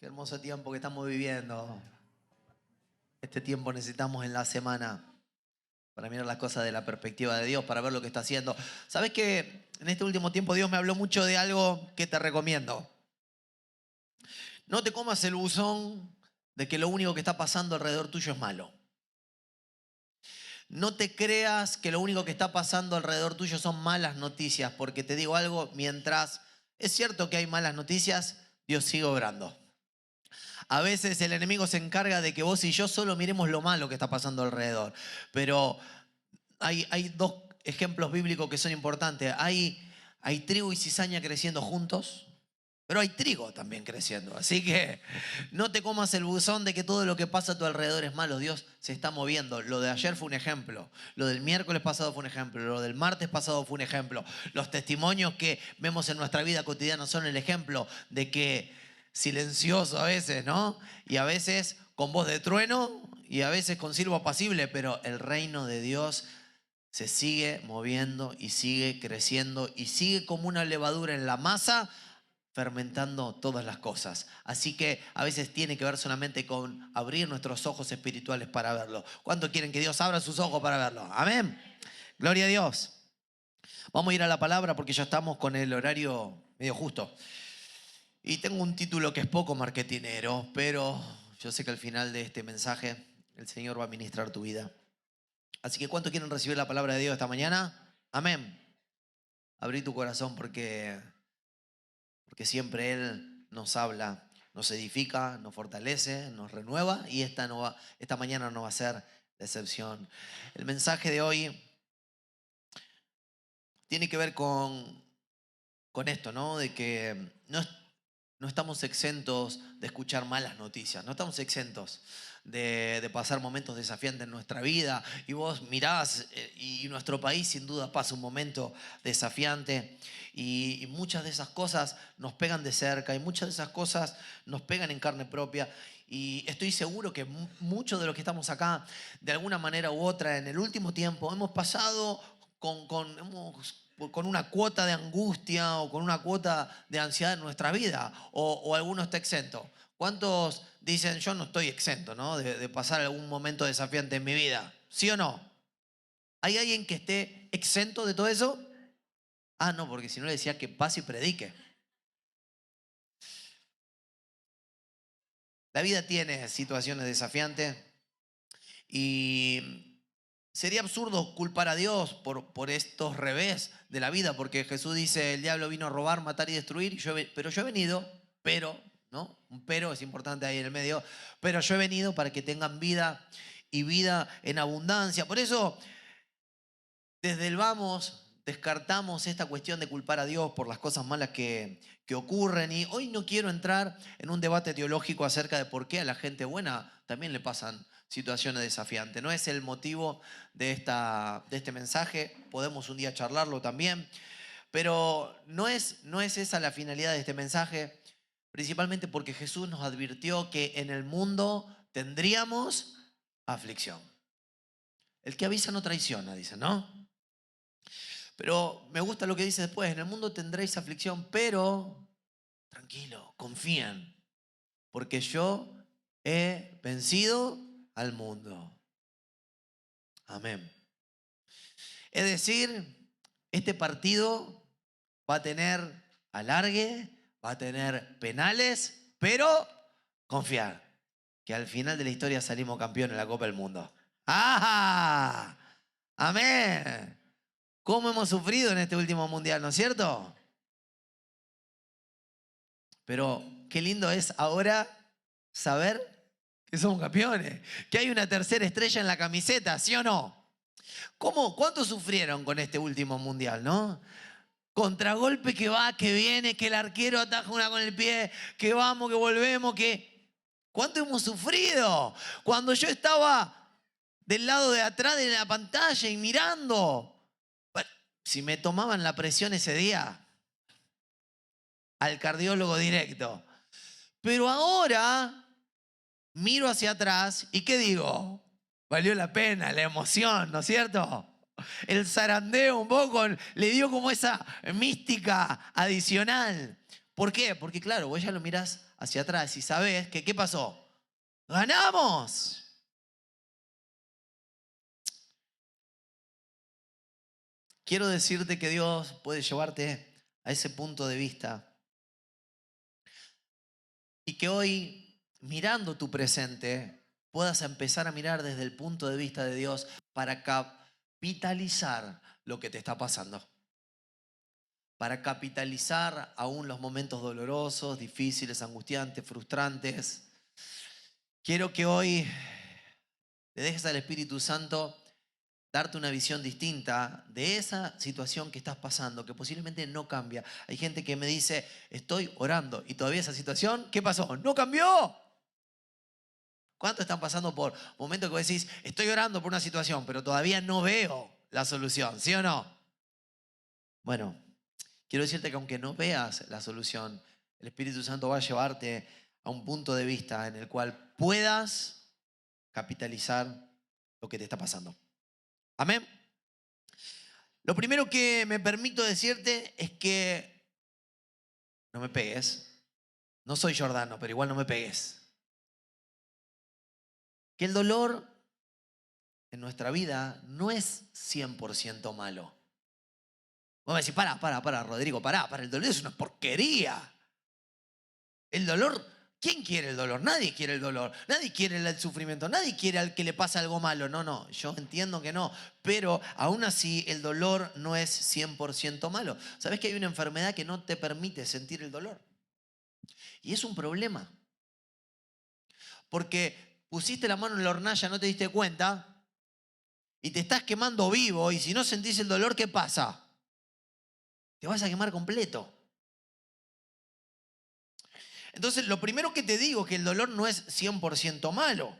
Qué hermoso tiempo que estamos viviendo. Este tiempo necesitamos en la semana para mirar las cosas de la perspectiva de Dios, para ver lo que está haciendo. ¿Sabes qué? En este último tiempo Dios me habló mucho de algo que te recomiendo. No te comas el buzón de que lo único que está pasando alrededor tuyo es malo. No te creas que lo único que está pasando alrededor tuyo son malas noticias, porque te digo algo, mientras es cierto que hay malas noticias, Dios sigue obrando. A veces el enemigo se encarga de que vos y yo solo miremos lo malo que está pasando alrededor. Pero hay dos ejemplos bíblicos que son importantes. Hay trigo y cizaña creciendo juntos, pero hay trigo también creciendo. Así que no te comas el buzón de que todo lo que pasa a tu alrededor es malo. Dios se está moviendo. Lo de ayer fue un ejemplo. Lo del miércoles pasado fue un ejemplo. Lo del martes pasado fue un ejemplo. Los testimonios que vemos en nuestra vida cotidiana son el ejemplo de que silencioso a veces, ¿no? Y a veces con voz de trueno y a veces con silbo apacible, pero el reino de Dios se sigue moviendo y sigue creciendo y sigue como una levadura en la masa, fermentando todas las cosas. Así que a veces tiene que ver solamente con abrir nuestros ojos espirituales para verlo. ¿Cuántos quieren que Dios abra sus ojos para verlo? Amén. Gloria a Dios. Vamos a ir a la palabra porque ya estamos con el horario medio justo. Y tengo un título que es poco marketinero, pero yo sé que al final de este mensaje el Señor va a ministrar tu vida. Así que ¿cuántos quieren recibir la palabra de Dios esta mañana? Amén. Abrí tu corazón porque siempre Él nos habla, nos edifica, nos fortalece, nos renueva y esta mañana no va a ser la excepción. El mensaje de hoy tiene que ver con esto, ¿no? De que no estamos exentos de escuchar malas noticias, no estamos exentos de pasar momentos desafiantes en nuestra vida. Y vos mirás y nuestro país sin duda pasa un momento desafiante y muchas de esas cosas nos pegan de cerca y muchas de esas cosas nos pegan en carne propia. Y estoy seguro que muchos de los que estamos acá, de alguna manera u otra, en el último tiempo hemos pasado con una cuota de angustia o con una cuota de ansiedad en nuestra vida, o alguno está exento. ¿Cuántos dicen, yo no estoy exento, ¿no? de pasar algún momento desafiante en mi vida? ¿Sí o no? ¿Hay alguien que esté exento de todo eso? Ah, no, porque si no le decía que pase y predique. La vida tiene situaciones desafiantes y sería absurdo culpar a Dios por estos revés de la vida, porque Jesús dice, el diablo vino a robar, matar y destruir, pero yo he venido, ¿no? Un pero es importante ahí en el medio, pero yo he venido para que tengan vida y vida en abundancia. Por eso, desde el vamos, descartamos esta cuestión de culpar a Dios por las cosas malas que ocurren. Y hoy no quiero entrar en un debate teológico acerca de por qué a la gente buena también le pasan situaciones desafiantes. No es el motivo de este mensaje. Podemos un día charlarlo también. Pero no es esa la finalidad de este mensaje. Principalmente porque Jesús nos advirtió que en el mundo tendríamos aflicción. El que avisa no traiciona, dice, ¿no? Pero me gusta lo que dice después, en el mundo tendréis aflicción, pero tranquilo, confíen, porque yo he vencido al mundo. Amén. Es decir, este partido va a tener alargue, va a tener penales, pero confiar, que al final de la historia salimos campeones en la Copa del Mundo. ¡Ah! Amén. ¿Cómo hemos sufrido en este último mundial, no es cierto? Pero qué lindo es ahora saber que somos campeones, que hay una tercera estrella en la camiseta, ¿sí o no? ¿Cuántos sufrieron con este último mundial, no? Contragolpe que va, que viene, que el arquero ataja una con el pie, que vamos, que volvemos, que... ¿Cuánto hemos sufrido? Cuando yo estaba del lado de atrás de la pantalla y mirando... Si me tomaban la presión ese día, al cardiólogo directo. Pero ahora miro hacia atrás y ¿qué digo? Valió la pena, la emoción, ¿no es cierto? El zarandeo un poco le dio como esa mística adicional. ¿Por qué? Porque claro, vos ya lo mirás hacia atrás y sabes que ¿qué pasó? ¡Ganamos! Quiero decirte que Dios puede llevarte a ese punto de vista y que hoy, mirando tu presente, puedas empezar a mirar desde el punto de vista de Dios para capitalizar lo que te está pasando. Para capitalizar aún los momentos dolorosos, difíciles, angustiantes, frustrantes. Quiero que hoy le dejes al Espíritu Santo darte una visión distinta de esa situación que estás pasando, que posiblemente no cambia. Hay gente que me dice, estoy orando y todavía esa situación, ¿qué pasó? ¡No cambió! ¿Cuántos están pasando por momentos que vos decís, estoy orando por una situación, pero todavía no veo la solución? ¿Sí o no? Bueno, quiero decirte que aunque no veas la solución, el Espíritu Santo va a llevarte a un punto de vista en el cual puedas capitalizar lo que te está pasando. Amén. Lo primero que me permito decirte es que no me pegues. No soy Jordano, pero igual no me pegues. Que el dolor en nuestra vida no es 100% malo. Vos me decís, para, Rodrigo, para, el dolor es una porquería. El dolor, ¿quién quiere el dolor? Nadie quiere el dolor, nadie quiere el sufrimiento, nadie quiere al que le pasa algo malo. No, yo entiendo que no, pero aún así el dolor no es 100% malo. ¿Sabés que hay una enfermedad que no te permite sentir el dolor? Y es un problema. Porque pusiste la mano en la hornalla, no te diste cuenta, y te estás quemando vivo, y si no sentís el dolor, ¿qué pasa? Te vas a quemar completo. Entonces, lo primero que te digo es que el dolor no es 100% malo.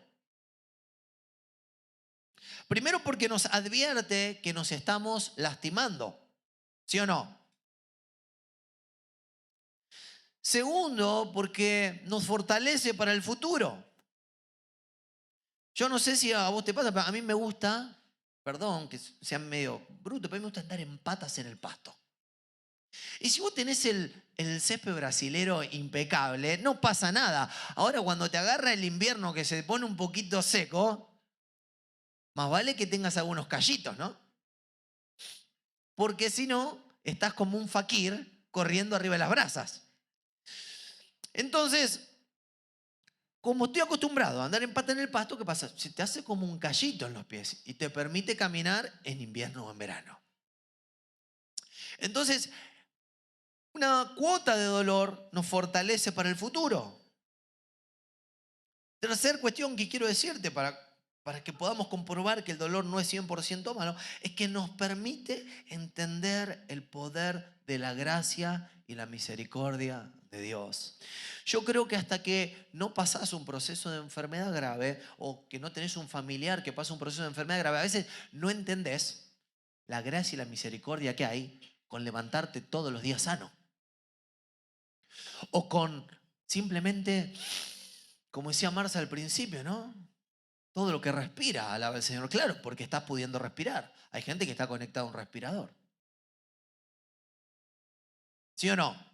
Primero porque nos advierte que nos estamos lastimando. ¿Sí o no? Segundo, porque nos fortalece para el futuro. Yo no sé si a vos te pasa, pero a mí me gusta, perdón que sea medio bruto, pero a mí me gusta andar en patas en el pasto. Y si vos tenés el césped brasilero impecable, no pasa nada. Ahora cuando te agarra el invierno que se pone un poquito seco, más vale que tengas algunos callitos, ¿no? Porque si no, estás como un fakir corriendo arriba de las brasas. Entonces, como estoy acostumbrado a andar en pata en el pasto, ¿qué pasa? Se te hace como un callito en los pies y te permite caminar en invierno o en verano. Entonces, una cuota de dolor nos fortalece para el futuro. Tercer cuestión que quiero decirte para que podamos comprobar que el dolor no es 100% malo, es que nos permite entender el poder de la gracia y la misericordia de Dios. Yo creo que hasta que no pasás un proceso de enfermedad grave o que no tenés un familiar que pasa un proceso de enfermedad grave, a veces no entendés la gracia y la misericordia que hay con levantarte todos los días sano. O con simplemente, como decía Marcia al principio, ¿no? Todo lo que respira, alaba al Señor. Claro, porque estás pudiendo respirar. Hay gente que está conectada a un respirador. ¿Sí o no?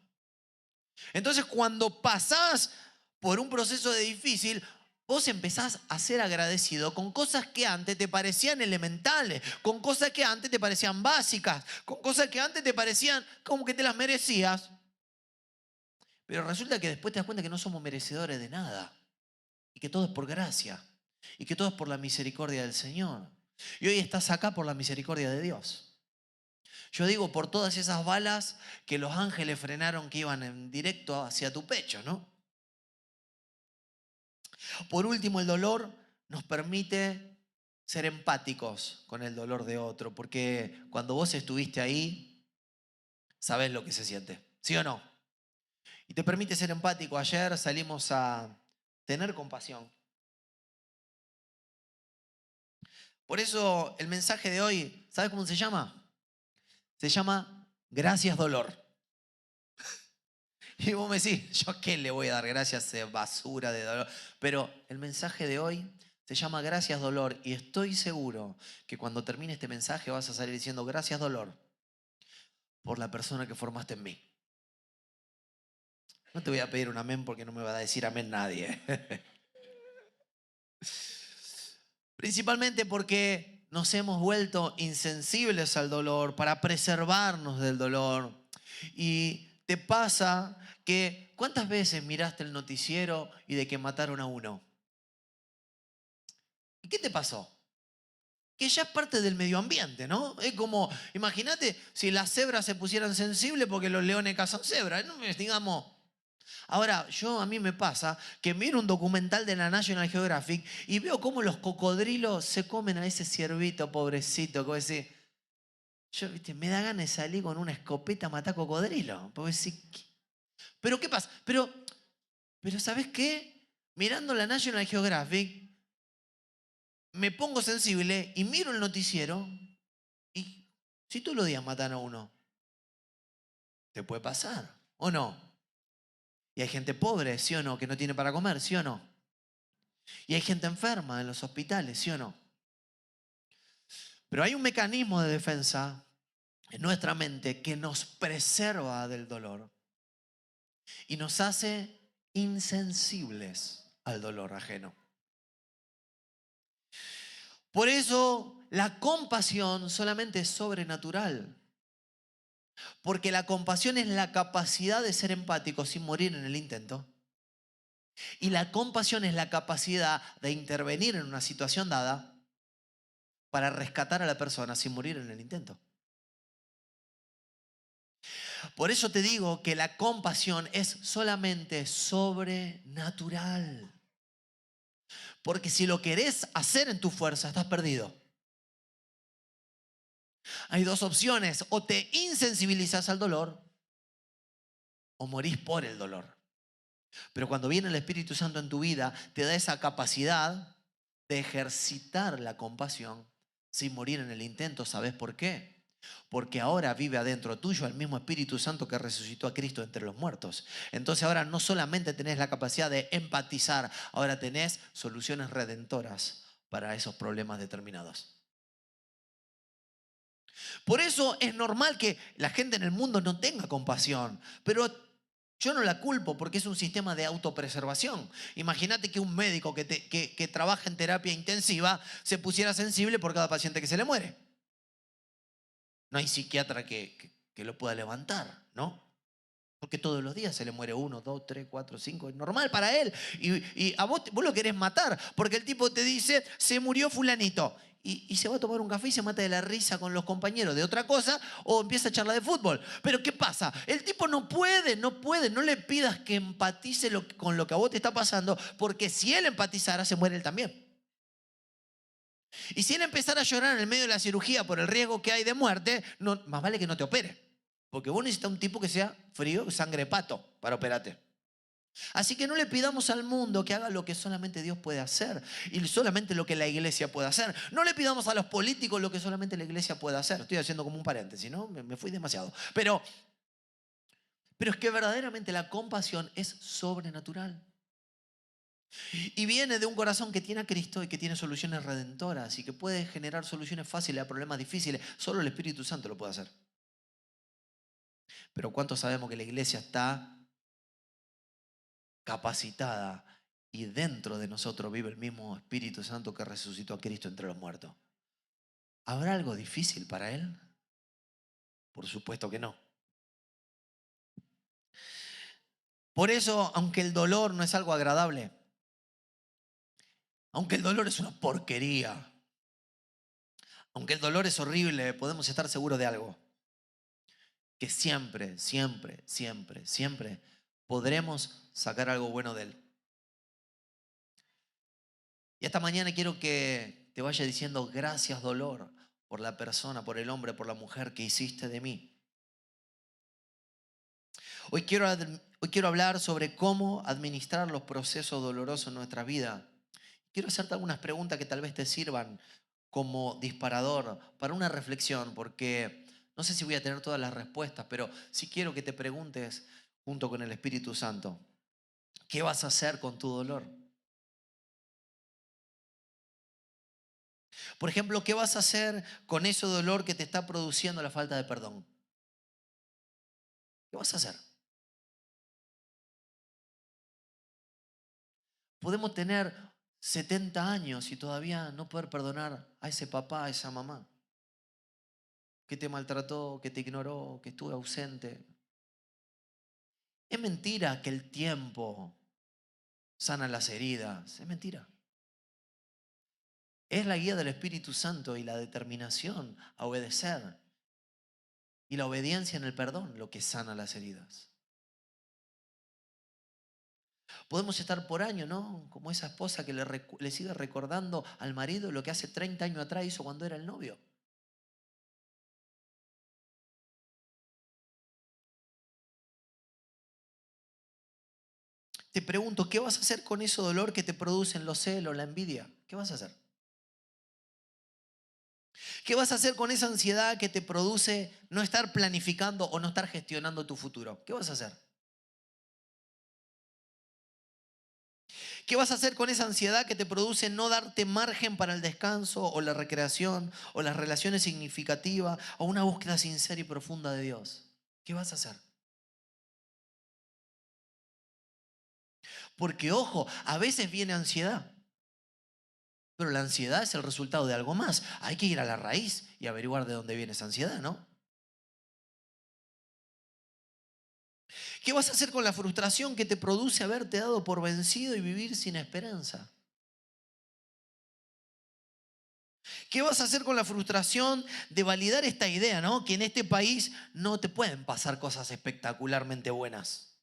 Entonces, cuando pasás por un proceso de difícil, vos empezás a ser agradecido con cosas que antes te parecían elementales, con cosas que antes te parecían básicas, con cosas que antes te parecían como que te las merecías. Pero resulta que después te das cuenta que no somos merecedores de nada y que todo es por gracia y que todo es por la misericordia del Señor. Y hoy estás acá por la misericordia de Dios. Yo digo por todas esas balas que los ángeles frenaron que iban en directo hacia tu pecho, ¿no? Por último, el dolor nos permite ser empáticos con el dolor de otro, porque cuando vos estuviste ahí, sabés lo que se siente, ¿sí o no? Y te permite ser empático. Ayer salimos a tener compasión. Por eso el mensaje de hoy, ¿sabes cómo se llama? Se llama Gracias Dolor. Y vos me decís, ¿yo a qué le voy a dar gracias a basura de dolor? Pero el mensaje de hoy se llama Gracias Dolor y estoy seguro que cuando termine este mensaje vas a salir diciendo Gracias Dolor por la persona que formaste en mí. No te voy a pedir un amén porque no me va a decir amén nadie. Principalmente porque nos hemos vuelto insensibles al dolor para preservarnos del dolor. Y te pasa que, ¿cuántas veces miraste el noticiero y de que mataron a uno? ¿Y qué te pasó? Que ya es parte del medio ambiente, ¿no? Es como, imagínate si las cebras se pusieran sensibles porque los leones cazan cebras, ¿no? Digamos. Ahora, a mí me pasa que miro un documental de la National Geographic y veo cómo los cocodrilos se comen a ese ciervito pobrecito, como decir, ¿viste? Me da ganas de salir con una escopeta a matar cocodrilo. Porque decir, ¿pero qué pasa? Pero ¿sabes qué? Mirando la National Geographic, me pongo sensible y miro el noticiero y si todos los días matan a uno, te puede pasar, ¿o no? Y hay gente pobre, ¿sí o no? Que no tiene para comer, ¿sí o no? Y hay gente enferma en los hospitales, ¿sí o no? Pero hay un mecanismo de defensa en nuestra mente que nos preserva del dolor y nos hace insensibles al dolor ajeno. Por eso la compasión solamente es sobrenatural. Porque la compasión es la capacidad de ser empático sin morir en el intento. Y la compasión es la capacidad de intervenir en una situación dada para rescatar a la persona sin morir en el intento. Por eso te digo que la compasión es solamente sobrenatural. Porque si lo querés hacer en tu fuerza, estás perdido. Hay dos opciones: o te insensibilizas al dolor o morís por el dolor. Pero cuando viene el Espíritu Santo en tu vida, te da esa capacidad de ejercitar la compasión sin morir en el intento. ¿Sabes por qué? Porque ahora vive adentro tuyo el mismo Espíritu Santo que resucitó a Cristo entre los muertos. Entonces ahora no solamente tenés la capacidad de empatizar, ahora tenés soluciones redentoras para esos problemas determinados. Por eso es normal que la gente en el mundo no tenga compasión, pero yo no la culpo porque es un sistema de autopreservación. Imagínate que un médico que trabaja en terapia intensiva se pusiera sensible por cada paciente que se le muere. No hay psiquiatra que lo pueda levantar, ¿no? Porque todos los días se le muere 1, 2, 3, 4, 5. Es normal para él. Y a vos lo querés matar porque el tipo te dice, se murió fulanito. Y se va a tomar un café y se mata de la risa con los compañeros de otra cosa o empieza a charlar de fútbol. Pero ¿qué pasa? El tipo no puede. No le pidas que empatice con lo que a vos te está pasando, porque si él empatizara, se muere él también. Y si él empezara a llorar en el medio de la cirugía por el riesgo que hay de muerte, más vale que no te opere. Porque vos necesitas un tipo que sea frío, sangre de pato, para operarte. Así que no le pidamos al mundo que haga lo que solamente Dios puede hacer y solamente lo que la iglesia puede hacer. No le pidamos a los políticos lo que solamente la iglesia puede hacer. Estoy haciendo como un paréntesis, ¿no? Me fui demasiado. Pero es que verdaderamente la compasión es sobrenatural. Y viene de un corazón que tiene a Cristo y que tiene soluciones redentoras y que puede generar soluciones fáciles a problemas difíciles. Solo el Espíritu Santo lo puede hacer. Pero ¿cuántos sabemos que la iglesia está capacitada y dentro de nosotros vive el mismo Espíritu Santo que resucitó a Cristo entre los muertos? ¿Habrá algo difícil para Él? Por supuesto que no. Por eso, aunque el dolor no es algo agradable, aunque el dolor es una porquería, aunque el dolor es horrible, podemos estar seguros de algo: que siempre, siempre, siempre, siempre podremos sacar algo bueno de Él. Y esta mañana quiero que te vaya diciendo: gracias, dolor, por la persona, por el hombre, por la mujer que hiciste de mí. Hoy quiero hablar sobre cómo administrar los procesos dolorosos en nuestra vida. Quiero hacerte algunas preguntas que tal vez te sirvan como disparador para una reflexión, porque no sé si voy a tener todas las respuestas, pero sí quiero que te preguntes junto con el Espíritu Santo: ¿qué vas a hacer con tu dolor? Por ejemplo, ¿qué vas a hacer con ese dolor que te está produciendo la falta de perdón? ¿Qué vas a hacer? Podemos tener 70 años y todavía no poder perdonar a ese papá, a esa mamá que te maltrató, que te ignoró, que estuvo ausente. Es mentira que el tiempo sana las heridas. Es mentira. Es la guía del Espíritu Santo y la determinación a obedecer y la obediencia en el perdón lo que sana las heridas. Podemos estar por años, ¿no? Como esa esposa que le sigue recordando al marido lo que hace 30 años atrás hizo cuando era el novio. Te pregunto, ¿qué vas a hacer con ese dolor que te producen los celos, la envidia? ¿Qué vas a hacer? ¿Qué vas a hacer con esa ansiedad que te produce no estar planificando o no estar gestionando tu futuro? ¿Qué vas a hacer? ¿Qué vas a hacer con esa ansiedad que te produce no darte margen para el descanso o la recreación o las relaciones significativas o una búsqueda sincera y profunda de Dios? ¿Qué vas a hacer? Porque ojo, a veces viene ansiedad, pero la ansiedad es el resultado de algo más. Hay que ir a la raíz y averiguar de dónde viene esa ansiedad, ¿no? ¿Qué vas a hacer con la frustración que te produce haberte dado por vencido y vivir sin esperanza? ¿Qué vas a hacer con la frustración de validar esta idea, ¿no? Que en este país no te pueden pasar cosas espectacularmente buenas,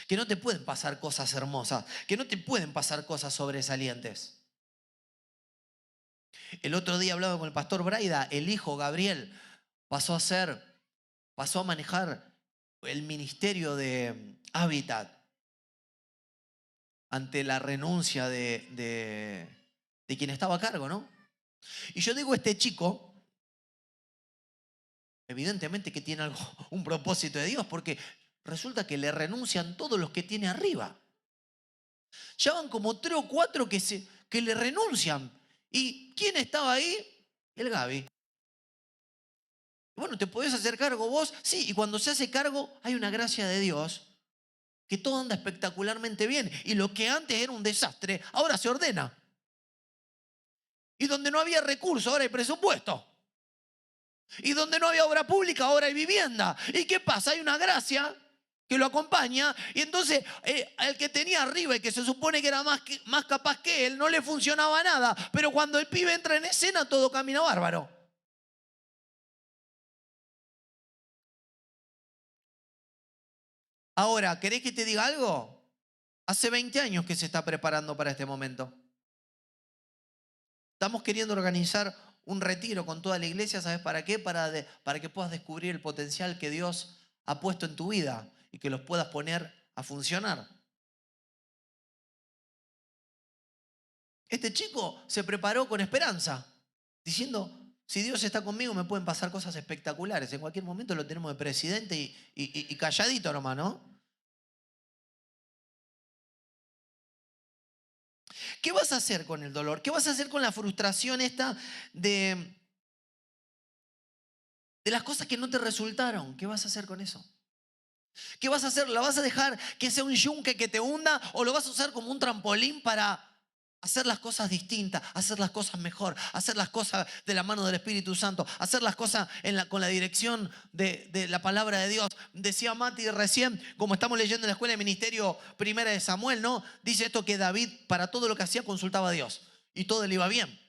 que no te pueden pasar cosas hermosas, que no te pueden pasar cosas sobresalientes. El otro día hablaba con el pastor Braida, el hijo Gabriel pasó a manejar el ministerio de Hábitat ante la renuncia de quien estaba a cargo, ¿no? Y yo digo, este chico, evidentemente que tiene algo, un propósito de Dios, porque resulta que le renuncian todos los que tiene arriba. Ya van como 3 o 4 que le renuncian. ¿Y quién estaba ahí? El Gaby. Bueno, ¿te podés hacer cargo vos? Sí, y cuando se hace cargo hay una gracia de Dios que todo anda espectacularmente bien. Y lo que antes era un desastre, ahora se ordena. Y donde no había recursos, ahora hay presupuesto. Y donde no había obra pública, ahora hay vivienda. ¿Y qué pasa? Hay una gracia que lo acompaña. Y entonces el que tenía arriba y que se supone que era más capaz que él, no le funcionaba nada. Pero cuando el pibe entra en escena, todo camina bárbaro. Ahora, ¿querés que te diga algo? Hace 20 años que se está preparando para este momento. Estamos queriendo organizar un retiro con toda la iglesia, ¿sabes para qué? Para que puedas descubrir el potencial que Dios ha puesto en tu vida y que los puedas poner a funcionar. Este chico se preparó con esperanza, diciendo, si Dios está conmigo me pueden pasar cosas espectaculares. En cualquier momento lo tenemos de presidente y calladito nomás, ¿no? ¿Qué vas a hacer con el dolor? ¿Qué vas a hacer con la frustración esta de, de las cosas que no te resultaron? ¿Qué vas a hacer con eso? ¿Qué vas a hacer? ¿La vas a dejar que sea un yunque que te hunda o lo vas a usar como un trampolín para hacer las cosas distintas, hacer las cosas mejor, hacer las cosas de la mano del Espíritu Santo, hacer las cosas con la dirección de la palabra de Dios? Decía Mati recién, como estamos leyendo en la Escuela de Ministerio Primera de Samuel, ¿no? Dice esto que David para todo lo que hacía consultaba a Dios y todo le iba bien,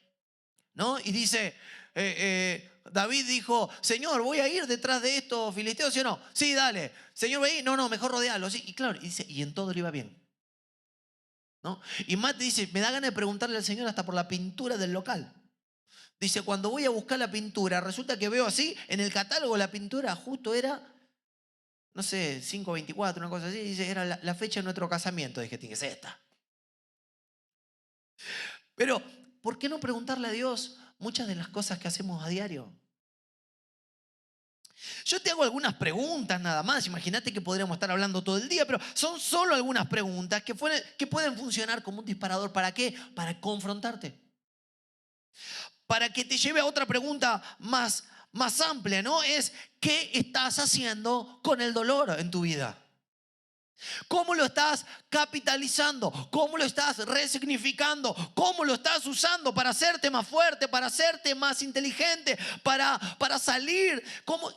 ¿no? Y dice, David dijo, Señor, voy a ir detrás de estos filisteos, ¿sí o no? Sí, dale. Señor, voy a ir. No, mejor rodearlo. Sí. Y claro, y dice, y en todo le iba bien, ¿no? Y Matt dice, me da ganas de preguntarle al Señor hasta por la pintura del local. Dice, cuando voy a buscar la pintura, resulta que veo así, en el catálogo la pintura justo era, no sé, 5/24, una cosa así. Dice, era la fecha de nuestro casamiento. Dije, tiene que ser esta. Pero, ¿por qué no preguntarle a Dios muchas de las cosas que hacemos a diario? Yo te hago algunas preguntas nada más. Imagínate que podríamos estar hablando todo el día, pero son solo algunas preguntas que pueden funcionar como un disparador. ¿Para qué? Para confrontarte. Para que te lleve a otra pregunta más amplia, ¿no? Es, ¿qué estás haciendo con el dolor en tu vida? ¿Cómo lo estás capitalizando? ¿Cómo lo estás resignificando? ¿Cómo lo estás usando para hacerte más fuerte, para hacerte más inteligente, para salir?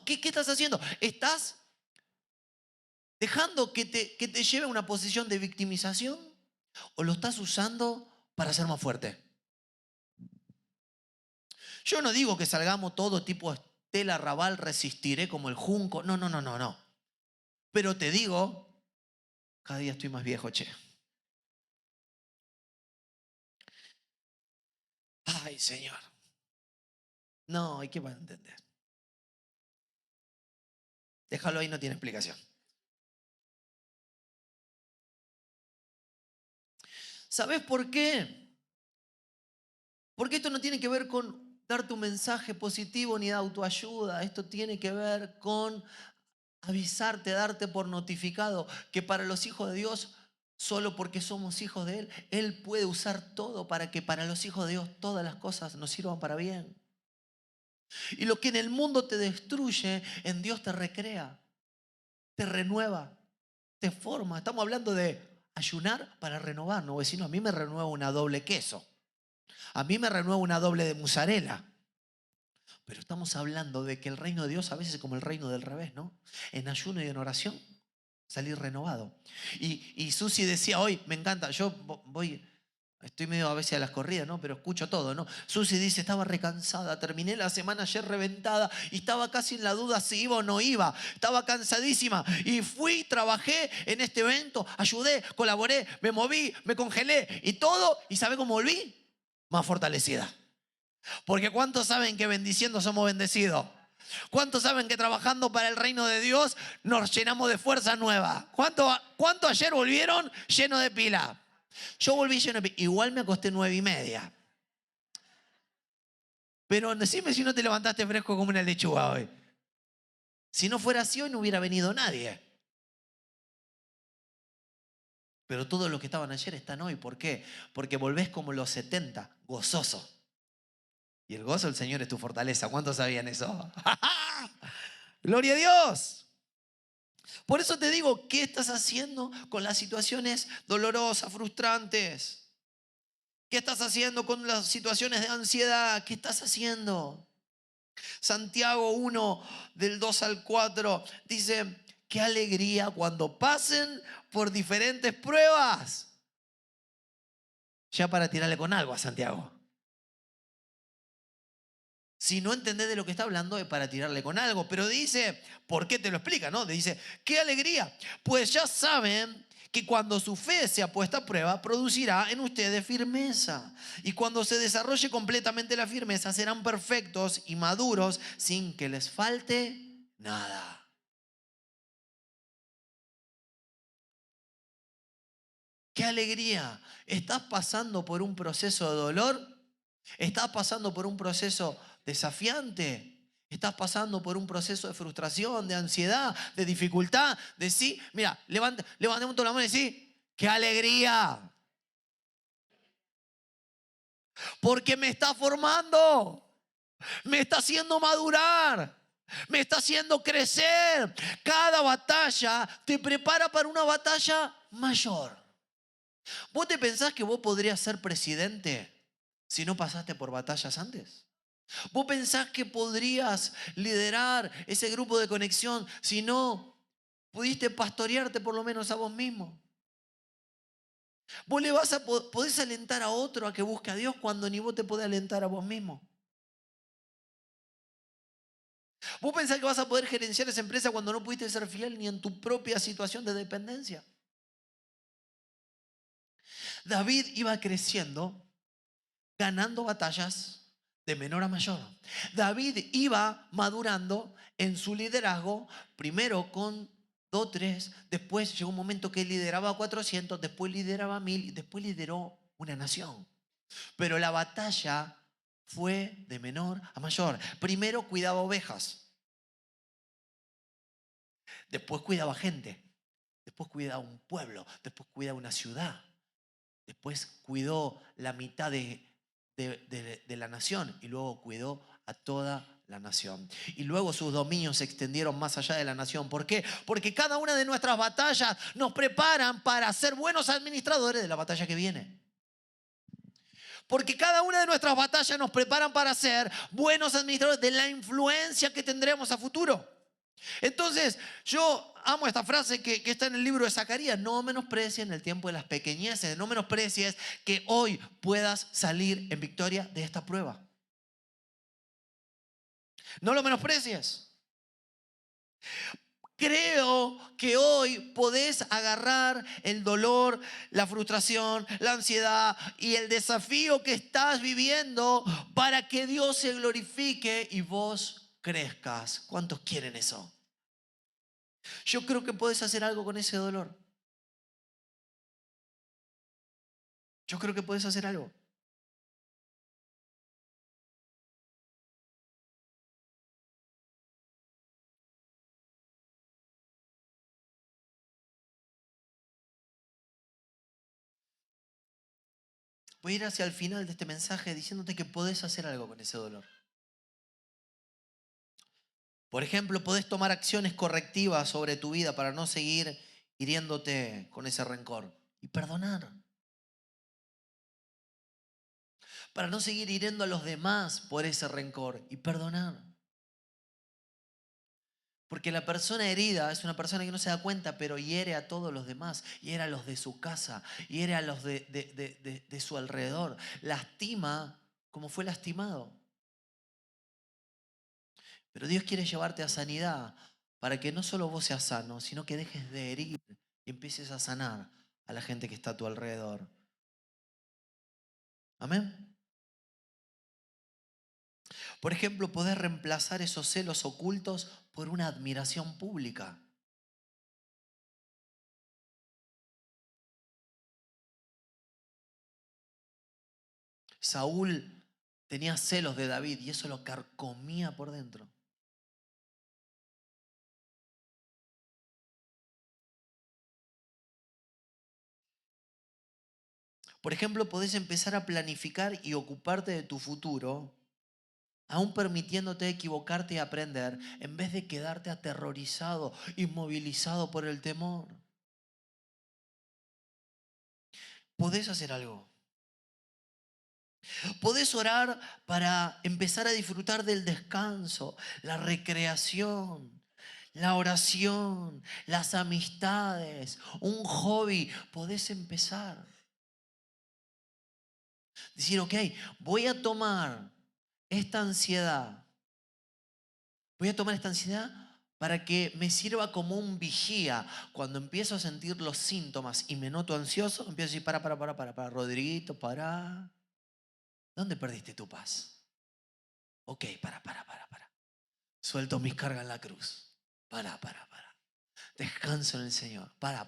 ¿Qué estás haciendo? ¿Estás dejando que te lleve a una posición de victimización? ¿O lo estás usando para ser más fuerte? Yo no digo que salgamos todo tipo Estela Raval, resistiré como el junco. No, no, no, no, no. Pero te digo, cada día estoy más viejo, che. Ay, Señor. No, ¿y qué van a entender? Déjalo ahí, no tiene explicación. ¿Sabes por qué? Porque esto no tiene que ver con darte un mensaje positivo ni de autoayuda. Esto tiene que ver con avisarte, darte por notificado que para los hijos de Dios, solo porque somos hijos de Él, Él puede usar todo para que para los hijos de Dios todas las cosas nos sirvan para bien. Y lo que en el mundo te destruye, en Dios te recrea, te renueva, te forma. Estamos hablando de ayunar para renovar, ¿no? Vecino, a mí me renueva una doble queso. A mí me renueva una doble de mozzarella. Pero estamos hablando de que el reino de Dios a veces es como el reino del revés, ¿no? En ayuno y en oración, salir renovado. Y Susi decía hoy, me encanta, yo voy, estoy medio a veces a las corridas, ¿no? Pero escucho todo, ¿no? Susi dice, estaba recansada, terminé la semana ayer reventada y estaba casi en la duda si iba o no iba. Estaba cansadísima y fui, trabajé en este evento, ayudé, colaboré, me moví, me congelé y todo. ¿Y sabe cómo volví? Más fortalecida. Porque ¿cuántos saben que bendiciendo somos bendecidos? ¿Cuántos saben que trabajando para el reino de Dios nos llenamos de fuerza nueva? ¿Cuántos ayer volvieron llenos de pila? Yo volví lleno de pila. Igual me acosté 9:30. Pero decime si no te levantaste fresco como una lechuga hoy. Si no fuera así, hoy no hubiera venido nadie. Pero todos los que estaban ayer están hoy. ¿Por qué? Porque volvés como los 70, gozoso. Y el gozo del Señor es tu fortaleza. ¿Cuántos sabían eso? ¡Gloria a Dios! Por eso te digo, ¿qué estás haciendo con las situaciones dolorosas, frustrantes? ¿Qué estás haciendo con las situaciones de ansiedad? ¿Qué estás haciendo? Santiago 1, del 2 al 4, dice, qué alegría cuando pasen por diferentes pruebas. Ya para tirarle con algo a Santiago. Si no entendés de lo que está hablando es para tirarle con algo. Pero dice, ¿por qué te lo explica? ¿No? Dice, ¡qué alegría! Pues ya saben que cuando su fe sea puesta a prueba, producirá en ustedes firmeza. Y cuando se desarrolle completamente la firmeza, serán perfectos y maduros sin que les falte nada. ¡Qué alegría! ¿Estás pasando por un proceso de dolor? ¿Estás pasando por un proceso desafiante? ¿Estás pasando por un proceso de frustración, de ansiedad, de dificultad? De sí, mira, levantemos toda la mano y sí, ¡qué alegría! Porque me está formando, me está haciendo madurar, me está haciendo crecer. Cada batalla te prepara para una batalla mayor. ¿Vos te pensás que vos podrías ser presidente si no pasaste por batallas antes? ¿Vos pensás que podrías liderar ese grupo de conexión si no pudiste pastorearte por lo menos a vos mismo? ¿Vos le podés alentar a otro a que busque a Dios cuando ni vos te podés alentar a vos mismo? ¿Vos pensás que vas a poder gerenciar esa empresa cuando no pudiste ser fiel ni en tu propia situación de dependencia? David iba creciendo, ganando batallas de menor a mayor. David iba madurando en su liderazgo, primero con 2, 3, después llegó un momento que lideraba a 400, después lideraba a 1000 y después lideró una nación. Pero la batalla fue de menor a mayor. Primero cuidaba ovejas, después cuidaba gente, después cuidaba un pueblo, después cuidaba una ciudad, después cuidó la mitad de la nación y luego cuidó a toda la nación. Y luego sus dominios se extendieron más allá de la nación. ¿Por qué? Porque cada una de nuestras batallas nos preparan para ser buenos administradores de la batalla que viene. Porque cada una de nuestras batallas nos preparan para ser buenos administradores de la influencia que tendremos a futuro. Entonces, yo amo esta frase que está en el libro de Zacarías. No menosprecies el tiempo de las pequeñeces. No menosprecies que hoy puedas salir en victoria de esta prueba. No lo menosprecies. Creo que hoy podés agarrar el dolor, la frustración, la ansiedad y el desafío que estás viviendo para que Dios se glorifique y vos crezcas. ¿Cuántos quieren eso? Yo creo que podés hacer algo con ese dolor. Yo creo que podés hacer algo. Voy a ir hacia el final de este mensaje diciéndote que podés hacer algo con ese dolor. Por ejemplo, podés tomar acciones correctivas sobre tu vida para no seguir hiriéndote con ese rencor y perdonar. Para no seguir hiriendo a los demás por ese rencor y perdonar. Porque la persona herida es una persona que no se da cuenta, pero hiere a todos los demás, hiere a los de su casa, hiere a los de su alrededor, lastima como fue lastimado. Pero Dios quiere llevarte a sanidad para que no solo vos seas sano, sino que dejes de herir y empieces a sanar a la gente que está a tu alrededor. Amén. Por ejemplo, podés reemplazar esos celos ocultos por una admiración pública. Saúl tenía celos de David y eso lo carcomía por dentro. Por ejemplo, podés empezar a planificar y ocuparte de tu futuro, aún permitiéndote equivocarte y aprender, en vez de quedarte aterrorizado, inmovilizado por el temor. Podés hacer algo. Podés orar para empezar a disfrutar del descanso, la recreación, la oración, las amistades, un hobby. Podés empezar. Decir, ok, voy a tomar esta ansiedad. Voy a tomar esta ansiedad para que me sirva como un vigía. Cuando empiezo a sentir los síntomas y me noto ansioso, empiezo a decir, para, Rodriguito, para. ¿Dónde perdiste tu paz? Ok, para. Suelto mis cargas en la cruz. Para. Descanso en el Señor. Para.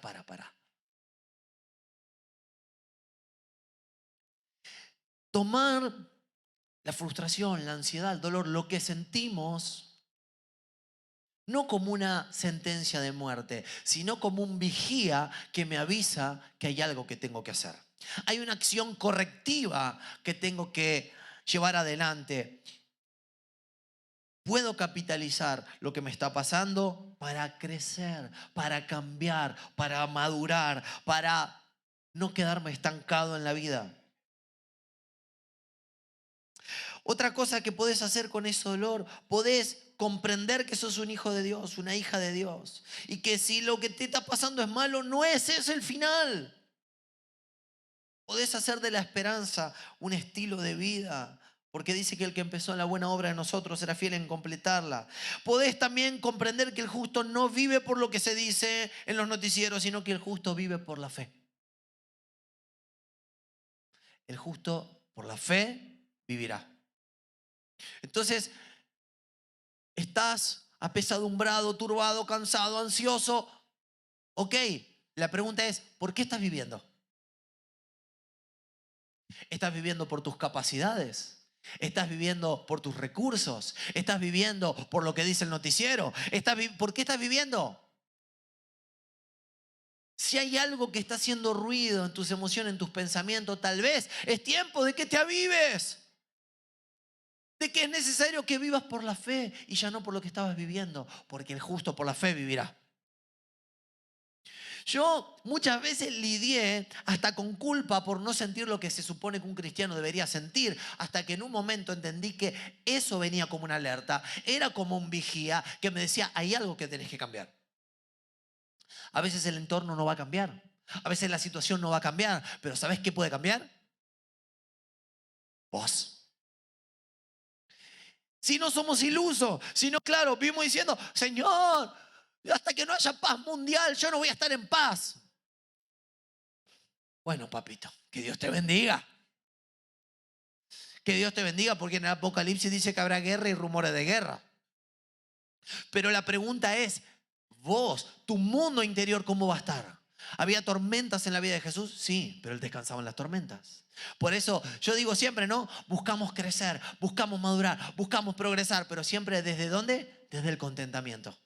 Tomar la frustración, la ansiedad, el dolor, lo que sentimos, no como una sentencia de muerte, sino como un vigía que me avisa que hay algo que tengo que hacer. Hay una acción correctiva que tengo que llevar adelante. Puedo capitalizar lo que me está pasando para crecer, para cambiar, para madurar, para no quedarme estancado en la vida. Otra cosa que podés hacer con ese dolor, podés comprender que sos un hijo de Dios, una hija de Dios. Y que si lo que te está pasando es malo, no es ese el final. Podés hacer de la esperanza un estilo de vida. Porque dice que el que empezó la buena obra de nosotros será fiel en completarla. Podés también comprender que el justo no vive por lo que se dice en los noticieros, sino que el justo vive por la fe. El justo por la fe vivirá. Entonces, estás apesadumbrado, turbado, cansado, ansioso. Ok, la pregunta es, ¿por qué estás viviendo? ¿Estás viviendo por tus capacidades? ¿Estás viviendo por tus recursos? ¿Estás viviendo por lo que dice el noticiero? ¿Por qué estás viviendo? Si hay algo que está haciendo ruido en tus emociones, en tus pensamientos, tal vez es tiempo de que te avives. De que es necesario que vivas por la fe y ya no por lo que estabas viviendo, porque el justo por la fe vivirá. Yo muchas veces lidié hasta con culpa por no sentir lo que se supone que un cristiano debería sentir, hasta que en un momento entendí que eso venía como una alerta, era como un vigía que me decía, hay algo que tenés que cambiar. A veces el entorno no va a cambiar, a veces la situación no va a cambiar, pero ¿sabés qué puede cambiar? Vos. Si no somos ilusos, si no, claro, vivimos diciendo, Señor, hasta que no haya paz mundial, yo no voy a estar en paz. Bueno, papito, que Dios te bendiga. Que Dios te bendiga, porque en el Apocalipsis dice que habrá guerra y rumores de guerra. Pero la pregunta es, vos, tu mundo interior, ¿cómo va a estar? ¿Había tormentas en la vida de Jesús? Sí, pero Él descansaba en las tormentas. Por eso yo digo siempre, ¿no? Buscamos crecer, buscamos madurar, buscamos progresar, pero siempre ¿desde dónde? Desde el contentamiento.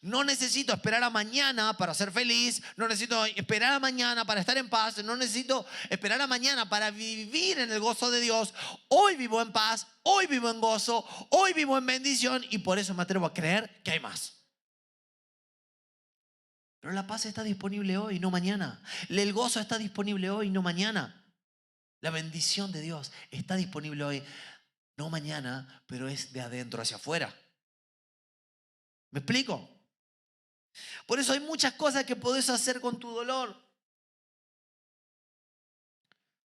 No necesito esperar a mañana para ser feliz, no necesito esperar a mañana para estar en paz, no necesito esperar a mañana para vivir en el gozo de Dios. Hoy vivo en paz, hoy vivo en gozo, hoy vivo en bendición y por eso me atrevo a creer que hay más. Pero la paz está disponible hoy, no mañana. El gozo está disponible hoy, no mañana. La bendición de Dios está disponible hoy, no mañana, pero es de adentro hacia afuera. ¿Me explico? Por eso hay muchas cosas que podés hacer con tu dolor.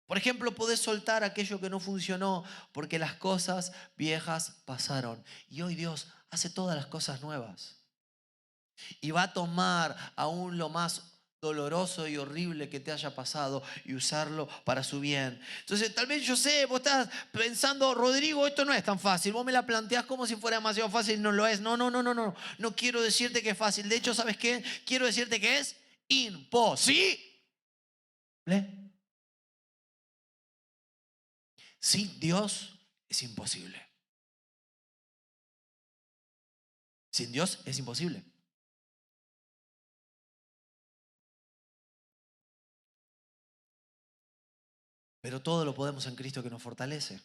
Por ejemplo, podés soltar aquello que no funcionó porque las cosas viejas pasaron. Y hoy Dios hace todas las cosas nuevas. Y va a tomar aún lo más doloroso y horrible que te haya pasado y usarlo para su bien. Entonces, tal vez yo sé, vos estás pensando, Rodrigo, esto no es tan fácil. Vos me la planteás como si fuera demasiado fácil. No lo es. No, no, no, no, no. No quiero decirte que es fácil. De hecho, ¿sabes qué? Quiero decirte que es imposible. Sin Dios es imposible. Sin Dios es imposible. Pero todo lo podemos en Cristo que nos fortalece.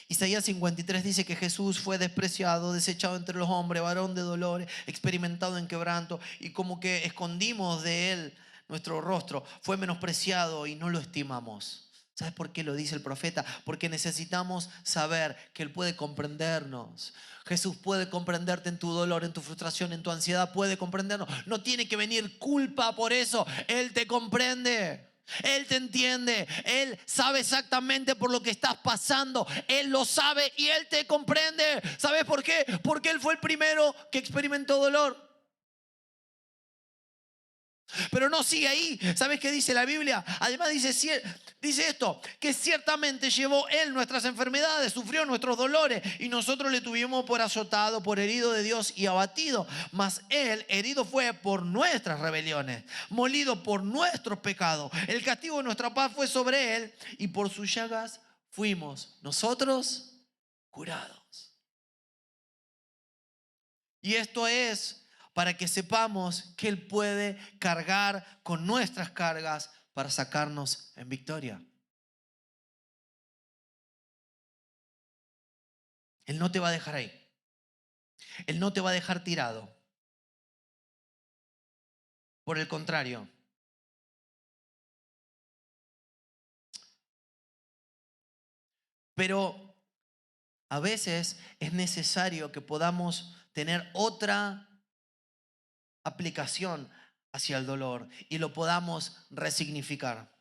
Isaías 53 dice que Jesús fue despreciado, desechado entre los hombres, varón de dolores, experimentado en quebranto, y como que escondimos de él nuestro rostro. Fue menospreciado y no lo estimamos. ¿Sabes por qué lo dice el profeta? Porque necesitamos saber que Él puede comprendernos. Jesús puede comprenderte en tu dolor, en tu frustración, en tu ansiedad, puede comprendernos. No tiene que venir culpa por eso. Él te comprende. Él te entiende, Él sabe exactamente por lo que estás pasando, Él lo sabe y Él te comprende. ¿Sabes por qué? Porque Él fue el primero que experimentó dolor. Pero no sigue ahí. ¿Sabes qué dice la Biblia? Además dice esto, que ciertamente llevó Él nuestras enfermedades, sufrió nuestros dolores y nosotros le tuvimos por azotado, por herido de Dios y abatido. Mas Él herido fue por nuestras rebeliones, molido por nuestros pecados. El castigo de nuestra paz fue sobre Él y por sus llagas fuimos nosotros curados. Y esto es para que sepamos que Él puede cargar con nuestras cargas para sacarnos en victoria. Él no te va a dejar ahí. Él no te va a dejar tirado. Por el contrario. Pero a veces es necesario que podamos tener otra aplicación hacia el dolor y lo podamos resignificar.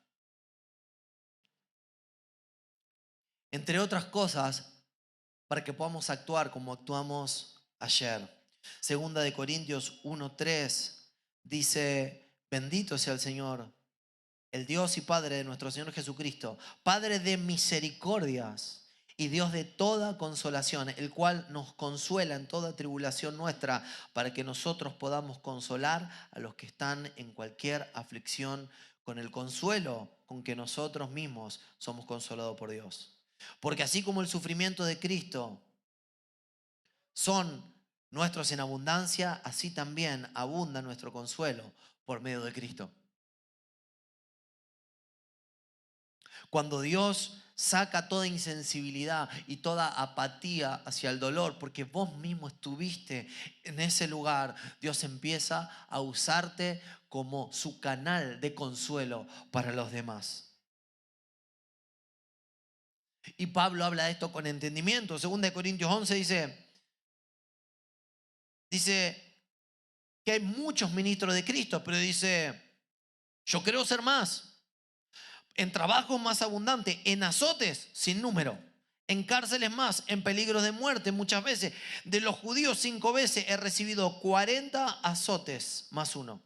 Entre otras cosas, para que podamos actuar como actuamos ayer. Segunda de Corintios 1:3 dice, bendito sea el Señor, el Dios y Padre de nuestro Señor Jesucristo, Padre de misericordias y Dios de toda consolación, el cual nos consuela en toda tribulación nuestra, para que nosotros podamos consolar a los que están en cualquier aflicción con el consuelo con que nosotros mismos somos consolados por Dios. Porque así como el sufrimiento de Cristo son nuestros en abundancia, así también abunda nuestro consuelo por medio de Cristo. Cuando Dios Saca toda insensibilidad y toda apatía hacia el dolor, porque vos mismo estuviste en ese lugar. Dios empieza a usarte como su canal de consuelo para los demás. Y Pablo habla de esto con entendimiento. 2 Corintios 11 dice que hay muchos ministros de Cristo, pero dice, yo creo ser más. En trabajos más abundantes, en azotes sin número, en cárceles más, en peligros de muerte muchas veces. De los judíos 5 veces he recibido 40 azotes más uno.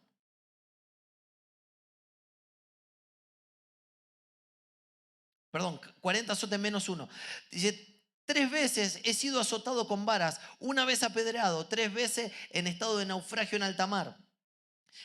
Perdón, 40 azotes menos uno. Dice, 3 veces he sido azotado con varas, 1 vez apedreado, 3 veces en estado de naufragio en alta mar.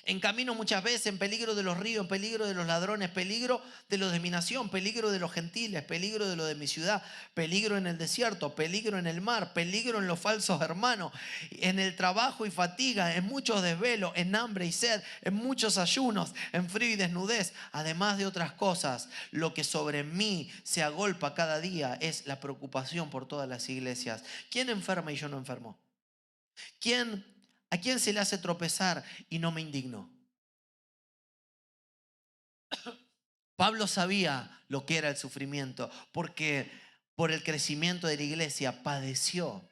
En camino muchas veces, en peligro de los ríos, en peligro de los ladrones, peligro de los de mi nación, peligro de los gentiles, peligro de los de mi ciudad, peligro en el desierto, peligro en el mar, peligro en los falsos hermanos, en el trabajo y fatiga, en muchos desvelos, en hambre y sed, en muchos ayunos, en frío y desnudez, además de otras cosas. Lo que sobre mí se agolpa cada día es la preocupación por todas las iglesias. ¿Quién enferma y yo no enfermo? ¿A quién se le hace tropezar y no me indigno? Pablo sabía lo que era el sufrimiento, porque por el crecimiento de la iglesia padeció.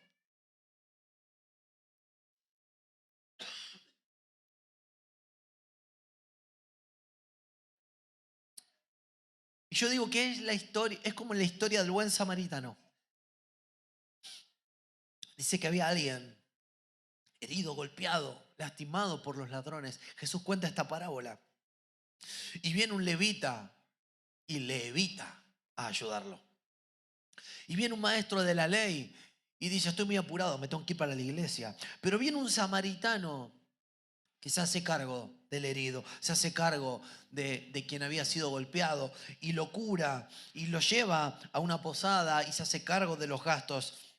Y yo digo que es la historia, es como la historia del buen samaritano. Dice que había alguien herido, golpeado, lastimado por los ladrones. Jesús cuenta esta parábola. Y viene un levita y le evita a ayudarlo. Y viene un maestro de la ley y dice, estoy muy apurado, me tengo que ir para la iglesia. Pero viene un samaritano que se hace cargo del herido, se hace cargo de quien había sido golpeado y lo cura y lo lleva a una posada y se hace cargo de los gastos.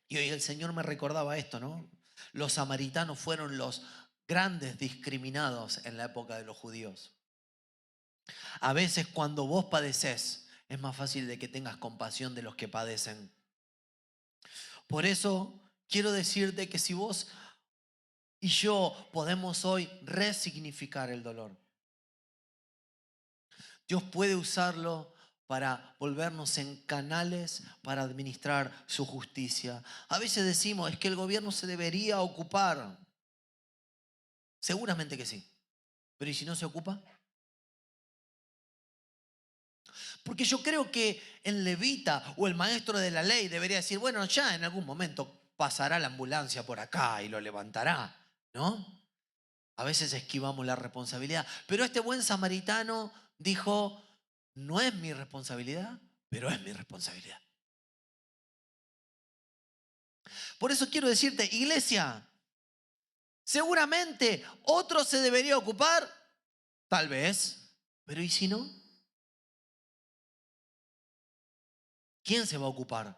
Y hoy el Señor me recordaba esto, ¿no? Los samaritanos fueron los grandes discriminados en la época de los judíos. A veces cuando vos padeces, es más fácil de que tengas compasión de los que padecen. Por eso quiero decirte que si vos y yo podemos hoy resignificar el dolor, Dios puede usarlo para volvernos en canales para administrar su justicia. A veces decimos, es que el gobierno se debería ocupar. Seguramente que sí. Pero ¿y si no se ocupa? Porque yo creo que el levita o el maestro de la ley debería decir, bueno, ya en algún momento pasará la ambulancia por acá y lo levantará, ¿no? A veces esquivamos la responsabilidad. Pero este buen samaritano dijo, no es mi responsabilidad, pero es mi responsabilidad. Por eso quiero decirte, iglesia, seguramente otro se debería ocupar, tal vez, pero ¿y si no? ¿Quién se va a ocupar?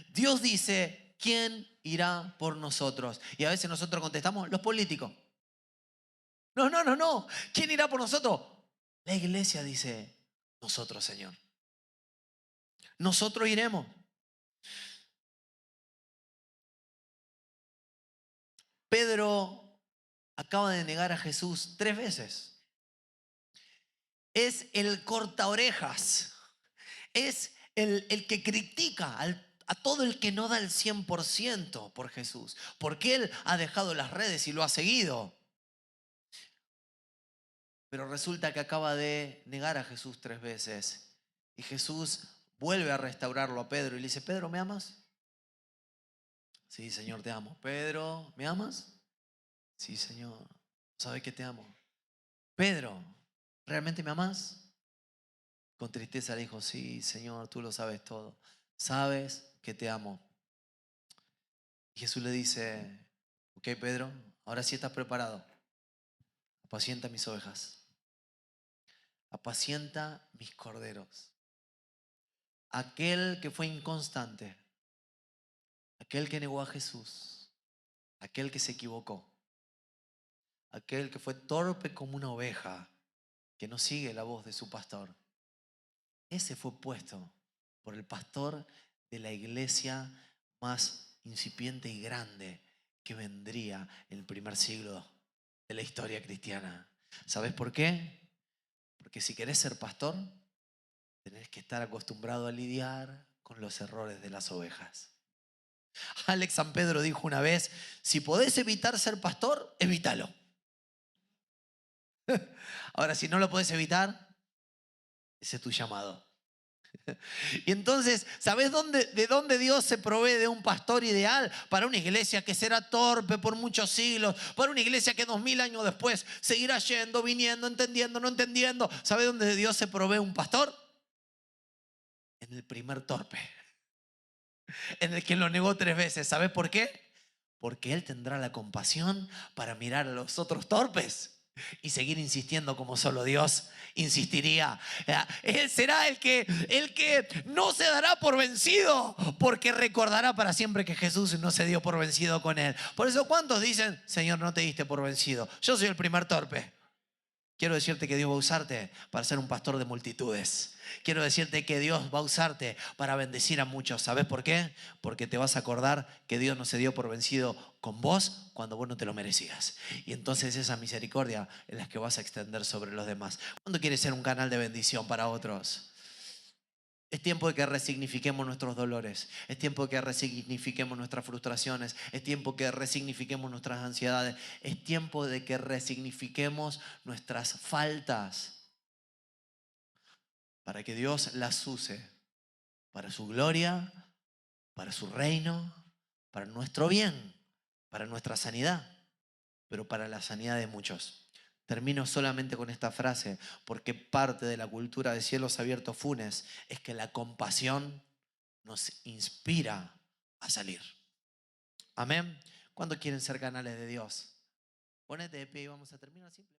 Dios dice, ¿quién irá por nosotros? Y a veces nosotros contestamos, los políticos. No, no, no, no. ¿Quién irá por nosotros? La iglesia dice, nosotros, Señor. Nosotros iremos. Pedro acaba de negar a Jesús 3 veces. Es el corta orejas. Es el que critica a todo el que no da el 100% por Jesús. Porque él ha dejado las redes y lo ha seguido. Pero resulta que acaba de negar a Jesús 3 veces. Y Jesús vuelve a restaurarlo a Pedro y le dice, Pedro, ¿me amas? Sí, Señor, te amo. Pedro, ¿me amas? Sí, Señor, sabes que te amo. Pedro, ¿realmente me amas? Con tristeza le dijo, sí, Señor, tú lo sabes todo. Sabes que te amo. Y Jesús le dice, ok, Pedro, ahora sí estás preparado. Apacienta mis ovejas. Apacienta mis corderos. Aquel que fue inconstante, aquel que negó a Jesús, aquel que se equivocó, aquel que fue torpe como una oveja, que no sigue la voz de su pastor. ese fue puesto por el pastor de la iglesia más incipiente y grande que vendría en el primer siglo de la historia cristiana. ¿Sabes por qué? Porque si querés ser pastor, tenés que estar acostumbrado a lidiar con los errores de las ovejas. Alex San Pedro dijo una vez, si podés evitar ser pastor, evítalo. Ahora, si no lo podés evitar, ese es tu llamado. Y entonces, ¿sabes de dónde Dios se provee de un pastor ideal? Para una iglesia que será torpe por muchos siglos, para una iglesia que 2000 años después seguirá yendo, viniendo, entendiendo, no entendiendo. ¿Sabes dónde Dios se provee un pastor? En el primer torpe, en el que lo negó 3 veces. ¿Sabes por qué? Porque Él tendrá la compasión para mirar a los otros torpes y seguir insistiendo como solo Dios insistiría. Él será el que no se dará por vencido, porque recordará para siempre que Jesús no se dio por vencido con Él. Por eso, ¿cuántos dicen, Señor, no te diste por vencido? Yo soy el primer torpe. Quiero decirte que Dios va a usarte para ser un pastor de multitudes. Quiero decirte que Dios va a usarte para bendecir a muchos. ¿Sabes por qué? Porque te vas a acordar que Dios no se dio por vencido con vos cuando vos no te lo merecías. Y entonces esa misericordia es la que vas a extender sobre los demás. ¿Cuándo quieres ser un canal de bendición para otros? Es tiempo de que resignifiquemos nuestros dolores. Es tiempo de que resignifiquemos nuestras frustraciones. Es tiempo que resignifiquemos nuestras ansiedades. Es tiempo de que resignifiquemos nuestras faltas para que Dios las use para su gloria, para su reino, para nuestro bien, para nuestra sanidad, pero para la sanidad de muchos. Termino solamente con esta frase, porque parte de la cultura de cielos abiertos Funes es que la compasión nos inspira a salir. Amén. ¿Cuándo quieren ser canales de Dios? Ponete de pie y vamos a terminar simple.